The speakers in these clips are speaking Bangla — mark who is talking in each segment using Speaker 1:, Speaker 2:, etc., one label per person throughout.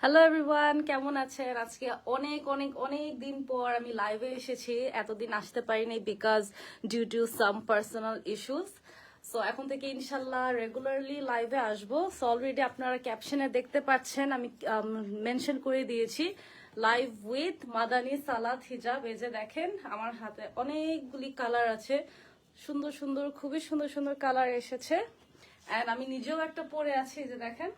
Speaker 1: হ্যালো এভরিওয়ান, কেমন আছেন? আজকে অনেক অনেক অনেক দিন পর আমি লাইভে এসেছি। এতদিন আসতে পারিনি because due to some personal issues. So এখন থেকে ইনশাল্লাহ রেগুলারলি লাইভে আসবো। সো অলরেডি আপনারা ক্যাপশনে দেখতে পাচ্ছেন, আমি মেনশন করে দিয়েছি লাইভ উইথ মাদানি সালাত হিজাব। এই যে দেখেন আমার হাতে অনেকগুলি কালার আছে, সুন্দর সুন্দর, খুবই সুন্দর সুন্দর কালার এসেছে। অ্যান্ড আমি নিজেও একটা পরে আছি, এই যে দেখেন।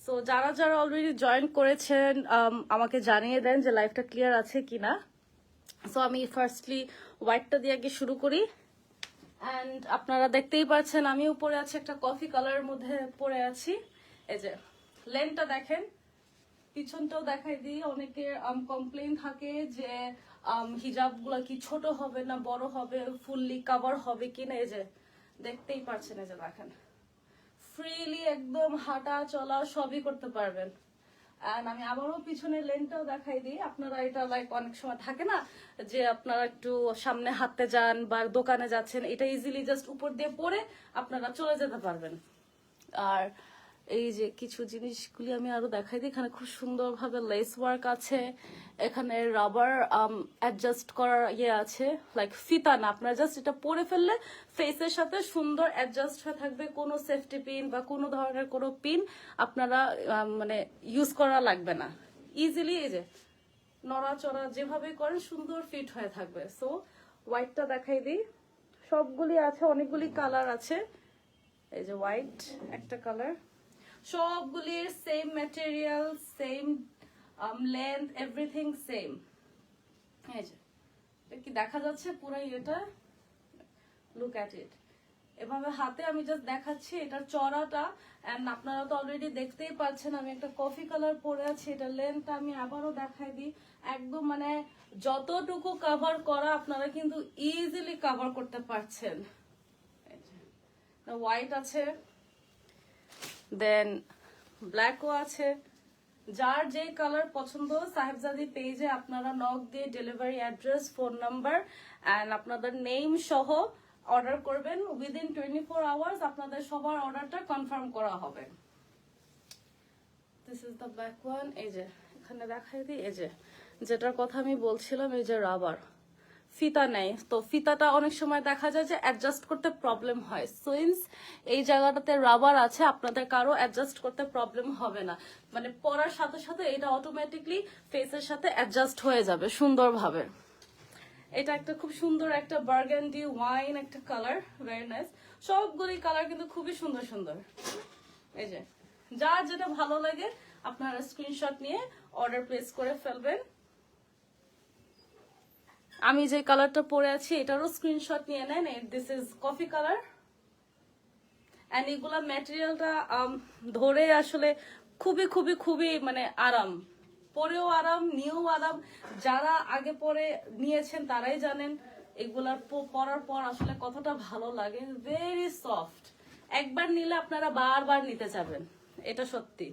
Speaker 1: সো যারা যারা অলরেডি জয়েন করেছেন আমাকে জানিয়ে দেন যে লাইভটা ক্লিয়ার আছে কিনা। সো আমি ফার্স্টলি হোয়াইটটা দিয়ে আগে শুরু করি। অ্যান্ড আপনারা দেখতেই পাচ্ছেন আমিও পরে আছি একটা কফি কালারের মধ্যে পরে আছি। এই যে লেনটা দেখেন, পিছনটাও দেখাই দিই। অনেকের কমপ্লেন থাকে যে হিজাবগুলো কি ছোট হবে না বড় হবে, ফুললি কাভার হবে কিনা। এই যে দেখতেই পাচ্ছেন, এই যে দেখেন ফ্রিলি একদম হাঁটা চলা সবই করতে পারবেন। এন্ড আমি আবারও পিছনের লেনটাও দেখাই দিই। আপনারা এটা লাইক অনেক সময় থাকে না যে আপনারা একটু সামনে হাঁটতে যান বা দোকানে যাচ্ছেন, এটা ইজিলি জাস্ট উপর দিয়ে পরে আপনারা চলে যেতে পারবেন। আর এই যে কিছু জিনিসগুলি আমি আরো দেখাই দিই। এখানে খুব সুন্দরভাবে লেস ওয়ার্ক আছে, এখানে রাবার অ্যাডজাস্ট করার ইয়ে আছে, লাইক ফিতা না, আপনারা জাস্ট এটা পরে ফেললে ফেসের সাথে সুন্দর অ্যাডজাস্ট হয়ে থাকবে। কোনো সেফটি পিন বা কোনো ধরনের কোনো পিন আপনারা মানে ইউজ করা লাগবে না। ইজিলি এই যে নড়াচড়া যেভাবে করেন সুন্দর ফিট হয়ে থাকবে। সো হোয়াইটটা দেখাই দিই। সবগুলি আছে, অনেকগুলি কালার আছে। এই যে হোয়াইট একটা কালার, সবগুলির same material, same length, everything same. এই যে কি দেখা যাচ্ছে পুরো এটা, লুক অ্যাট ইট। এভাবে হাতে আমি জাস্ট দেখাচ্ছি এটার চড়াটা। এন্ড আপনারা তো অলরেডি দেখতেই পাচ্ছেন আমি একটা কফি কালার পরে আছি। এটা লেন্থটা আমি আবারও দেখাই দিই। একদম মানে যতটুকু কভার করা আপনারা কিন্তু ইজিলি কভার করতে পারছেন। হোয়াইট আছে, দেন ব্ল্যাকও আছে। যার যে কালার পছন্দ সাহেবজাদি পেজে আপনারা নক দিয়ে delivery address, phone number and আপনাদের নেম সহ অর্ডার করবেন। উইদিন 24 আওয়ার্স আপনাদের সবার অর্ডারটা কনফার্ম করা হবে। This is the back one. এই যে এখানে দেখাই দিই, এই যে যেটার কথা আমি বলছিলাম, এই যে রাবার ফিতা নেই, তো ফিতাটা অনেক সময় দেখা যায় যে অ্যাডজাস্ট করতে প্রবলেম হয়। সুইন্স এই জায়গাটাতে রাবার আছে, আপনাদের কারো অ্যাডজাস্ট করতে প্রবলেম হবে না। মানে পরার সাথে সাথে এটা অটোমেটিকলি ফেসের সাথে অ্যাডজাস্ট হয়ে যাবে সুন্দরভাবে। এটা একটা খুব সুন্দর একটা বার্গান্ডি ওয়াইন একটা কালার, ভেরি নাইস। সবগুলি কালার কিন্তু খুবই সুন্দর সুন্দর। এই যে যার যেটা ভালো লাগে আপনারা স্ক্রিনশট নিয়ে অর্ডার প্লেস করে ফেলবেন। আমি যে কালারটা পরে আছি এটারও স্ক্রিনশট নিয়ে নেন। This is coffee colour. And এগুলা ম্যাটেরিয়ালটা ধরে আসলে খুবই খুবই খুবই মানে আরাম, পরেও আরাম, নিয়েও আরাম। যারা আগে পরে নিয়েছেন তারাই জানেন এগুলার পরার পর আসলে কতটা ভালো লাগে। ভেরি সফট, একবার নিলে আপনারা বারবার নিতে যাবেন, এটা সত্যি।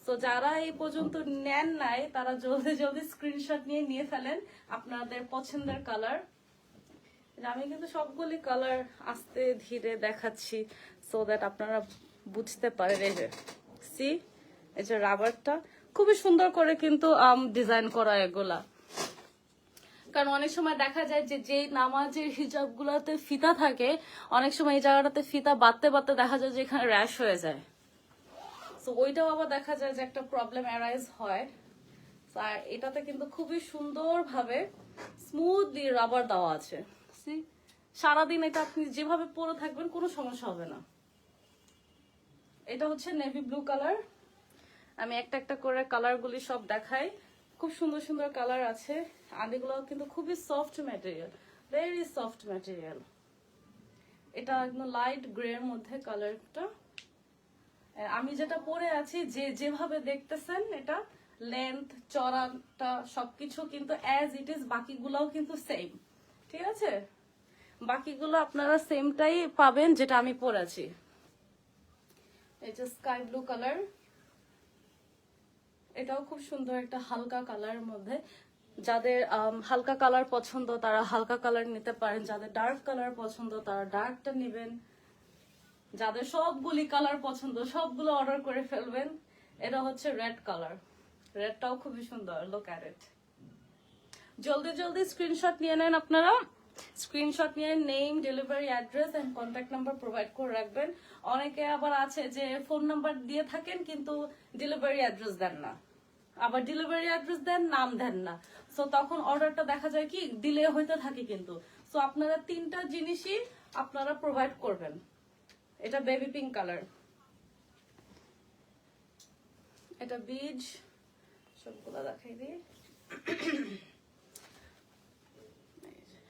Speaker 1: তো যারা এই পর্যন্ত নেন নাই তারা জলদি জলদি স্ক্রিনশট নিয়ে ফেলেন আপনাদের পছন্দের কালার। আমি কিন্তু সবগুলি কালার আস্তে ধীরে দেখাচ্ছি সো দ্যাট আপনারা বুঝতে পারেন। এই যে সি, এই যে রাবারটা খুবই সুন্দর করে কিন্তু ডিজাইন করা এগুলা। কারণ অনেক সময় দেখা যায় যে যে নামাজের হিজাব গুলাতে ফিতা থাকে, অনেক সময় এই জায়গাটাতে ফিতা বাঁধতে বাঁধতে দেখা যায় যে এখানে র্যাশ হয়ে যায়। তো ওইটাও আবার দেখা যায় যে একটা প্রবলেম অ্যারাইজ হয়। আর এটাতে কিন্তু খুবই সুন্দরভাবে স্মুথলি রাবার দেওয়া আছে। সারাদিন এটা আপনি যেভাবে পরে থাকবেন কোনো সমস্যা হবে না। এটা হচ্ছে নেভি ব্লু কালার। আমি একটা একটা করে কালারগুলি সব দেখাই। খুব সুন্দর সুন্দর কালার আছে। আদিগুলো কিন্তু খুবই soft material, very soft material. এটা একদম লাইট গ্রে এর মধ্যে কালারটা। আমি যেটা পরে আছি যে যেভাবে দেখতেছেন এটা লেন্থ চড়াটা সবকিছু কিন্তু অ্যাজ ইট ইজ, বাকিগুলোও কিন্তু সেম। ঠিক আছে, বাকিগুলো আপনারা সেমটাই পাবেন যেটা আমি পরেছি। এই যে স্কাই ব্লু কালার, এটাও খুব সুন্দর একটা হালকা কালারের মধ্যে। যাদের হালকা কালার পছন্দ তারা হালকা কালার নিতে পারেন, যাদের ডার্ক কালার পছন্দ তারা ডার্কটা নেবেন, যাদের সবগুলি কালার পছন্দ সবগুলো অর্ডার করে ফেলবেন। এটা হচ্ছে রেড কালার, রেডটাও খুবই সুন্দর, লুক অ্যাট ইট। জলদি জলদি স্ক্রিনশট নিয়ে নেন আপনারা, স্ক্রিনশট নিয়ে name, delivery address and contact number provide করে রাখবেন। অনেকে আবার আছে যে ফোন নাম্বার দিয়ে থাকেন কিন্তু ডেলিভারি অ্যাড্রেস দেন না, আবার ডেলিভারি অ্যাড্রেস দেন নাম দেন না, সো তখন অর্ডারটা দেখা যায় কি ডিলে হইতে থাকে কিন্তু। সো আপনারা তিনটা জিনিসই আপনারা প্রোভাইড করবেন। এটা বেবি পিঙ্ক কালার, এটা বীজ, সবগুলা দেখাই দিই।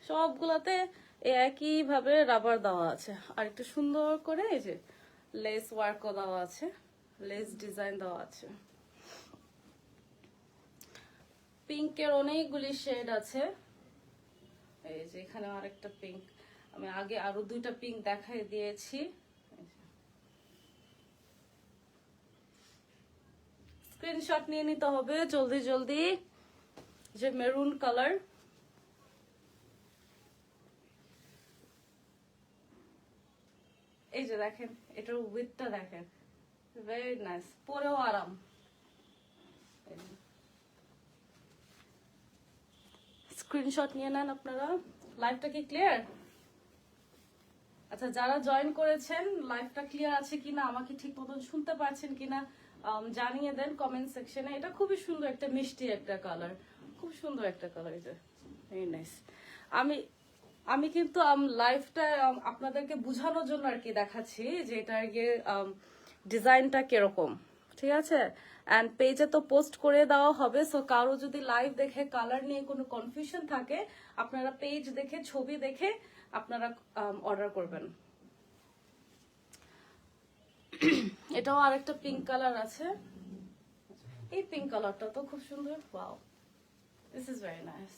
Speaker 1: সবগুলাতে একই ভাবে রাবার দেওয়া আছে, আর একটু সুন্দর করে এই যে লেস ওয়ার্কও দেওয়া আছে, লেস ডিজাইন দেওয়া আছে। পিঙ্কের অনেকগুলি শেড আছে, এই যে এখানে আরেকটা পিঙ্ক, আমি আগে আরো দুইটা পিঙ্ক দেখাই দিয়েছি। স্ক্রিনশট নিয়ে নিতে হবে জলদি জলদি। যে মেরুন কালার, এই যে দেখেন এটার উইথটা দেখেন, ভেরি নাইস, পরেও আরাম। স্ক্রিনশট নিয়ে নেন আপনারা। লাইভটা কি ক্লিয়ার? আচ্ছা, যারা জয়েন করেছেন লাইভটা ক্লিয়ার আছে কিনা, আমাকে ঠিক মতন শুনতে পাচ্ছেন কিনা জানিয়ে দেন কমেন্ট সেকশনে। এটা খুবই সুন্দর একটা মিষ্টি একটা কালার, খুব সুন্দর একটা কালার, এই যে ভেরি নাইস। আমি কিন্তু লাইভটা আপনাদেরকে বোঝানোর জন্য আর কি দেখাচ্ছি যে এটার গিয়ে ডিজাইনটা কিরকম, ঠিক আছে? অ্যান্ড পেজে তো পোস্ট করে দেওয়া হবে, সো কারো যদি লাইভ দেখে কালার নিয়ে কোনো কনফিউশন থাকে আপনারা পেজ দেখে ছবি দেখে আপনারা অর্ডার করবেন। এটাও আরেকটা পিঙ্ক কালার আছে, এই পিঙ্ক কালারটা তো খুব সুন্দর, wow, this is very nice.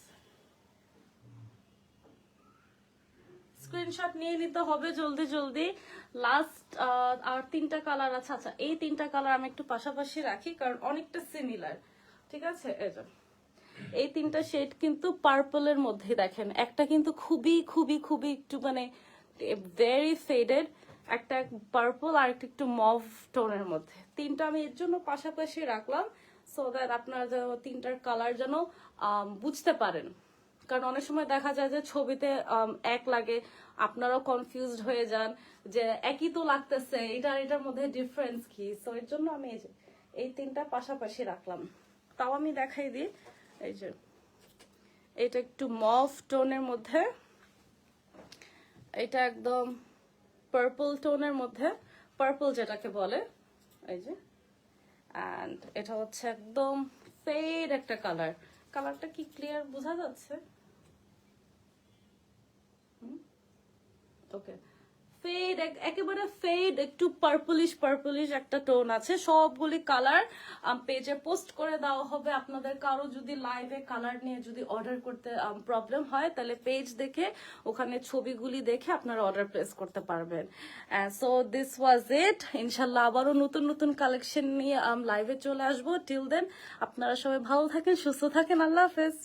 Speaker 1: Screenshot নিয়ে নিতে হবে জলদি জলদি। লাস্ট আর তিনটা কালার আছে। আচ্ছা, এই তিনটা কালার আমি একটু পাশাপাশি রাখি কারণ অনেকটা সিমিলার, ঠিক আছে? এই তিনটা শেড কিন্তু পার্পলের মধ্যে, দেখেন একটা কিন্তু খুবই খুবই খুবই একটু মানে ভেরি ফেডেড, একটা পার্পল আর একটা একটু মভ টোনের মধ্যে। তিনটা আমি এর জন্য পাশাপাশি রাখলাম সো দ্যাট আপনারা তিনটার কালার যেন বুঝতে পারেন, কারণ অনেক সময় দেখা যায় যে ছবিতে এক লাগে, আপনারাও কনফিউজড হয়ে যান যে একই তো লাগতেছে, এটার মধ্যে ডিফারেন্স কি। সো এর জন্য আমি এই তিনটা পাশাপাশি রাখলাম। তাও আমি দেখাই দিই, এই যে এটা একটু মভ টোনের মধ্যে, এটা একদম পার্পল টোনের মধ্যে, পার্পল যেটাকে বলে, এই যে। অ্যান্ড এটা হচ্ছে একদম ফেড একটা কালার। কালারটা কি ক্লিয়ার বোঝা যাচ্ছে? ওকে, ফেড, একেবারে ফেড, একটু পার্পলিশ পার্পলিশ একটা টোন আছে। সবগুলি কালার পেজে পোস্ট করে দেওয়া হবে। আপনাদের কারো যদি লাইভে কালার নিয়ে যদি অর্ডার করতে প্রবলেম হয় তাহলে পেজ দেখে ওখানে ছবিগুলি দেখে আপনারা অর্ডার প্লেস করতে পারবেন। সো দিস ওয়াজ ইট। ইনশাল্লাহ আবারও নতুন নতুন কালেকশন নিয়ে লাইভে চলে আসবো। টিল দেন আপনারা সবাই ভালো থাকেন, সুস্থ থাকেন, আল্লাহ হাফেজ।